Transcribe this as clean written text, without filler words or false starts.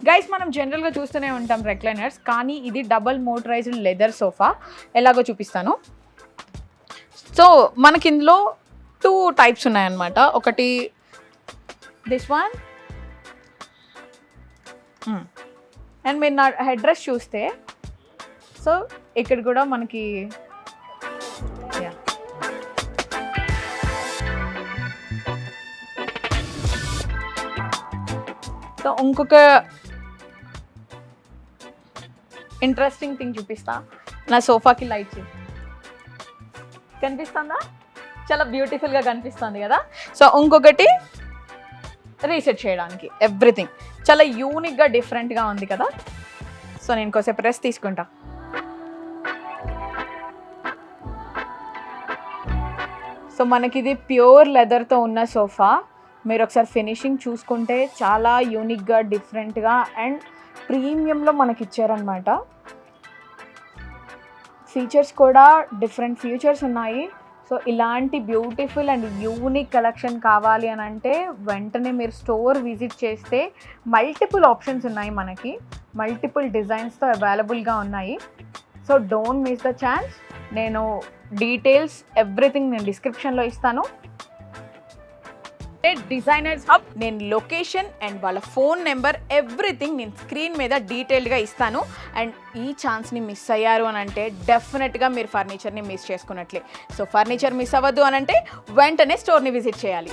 Guys మనం జనరల్గా చూస్తూనే ఉంటాం రెక్లైనర్స్, కానీ ఇది డబల్ మోటరైజ్డ్ లెదర్ సోఫా. ఎలాగో చూపిస్తాను. సో మనకి ఇందులో 2 టైప్స్ ఉన్నాయన్నమాట. ఒకటి దిస్ వన్, అండ్ మీరు నా హెడ్ రెస్ట్ చూస్తే సో ఇక్కడ కూడా మనకి సో ఇంకొక ఇంట్రెస్టింగ్ థింగ్ చూపిస్తా. నా సోఫాకి లైట్ కనిపిస్తుందా? చాలా బ్యూటిఫుల్గా కనిపిస్తుంది కదా. సో ఇంకొకటి రీసెట్ చేయడానికి, ఎవ్రీథింగ్ చాలా యూనిక్గా డిఫరెంట్గా ఉంది కదా. సో నేను కొంచెంసేపు రెస్ట్ తీసుకుంటా. సో మనకి ఇది ప్యూర్ లెదర్తో ఉన్న సోఫా. మీరు ఒకసారి ఫినిషింగ్ చూసుకుంటే చాలా యూనిక్గా డిఫరెంట్గా అండ్ ప్రీమియంలో మనకి ఇచ్చారనమాట. ఫీచర్స్ కూడా డిఫరెంట్ ఫీచర్స్ ఉన్నాయి. సో ఇలాంటి బ్యూటిఫుల్ అండ్ యూనిక్ కలెక్షన్ కావాలి అని అంటే వెంటనే మీరు స్టోర్ విజిట్ చేస్తే మల్టిపుల్ ఆప్షన్స్ ఉన్నాయి, మనకి మల్టిపుల్ డిజైన్స్తో అవైలబుల్గా ఉన్నాయి. So don't miss the chance. నేను డీటెయిల్స్ ఎవ్రీథింగ్ నేను డిస్క్రిప్షన్లో ఇస్తాను. డిజైనర్స్ హబ్, నేను లొకేషన్ అండ్ వాళ్ళ ఫోన్ నెంబర్ ఎవ్రీథింగ్ నేను స్క్రీన్ మీద డీటెయిల్డ్గా ఇస్తాను. అండ్ ఈ ఛాన్స్ని మిస్ అయ్యారు అని అంటే డెఫినెట్గా మీరు ఫర్నిచర్ని మిస్ చేసుకున్నట్లే. సో ఫర్నిచర్ మిస్ అవ్వద్దు అని అంటే వెంటనే స్టోర్ని విజిట్ చేయాలి.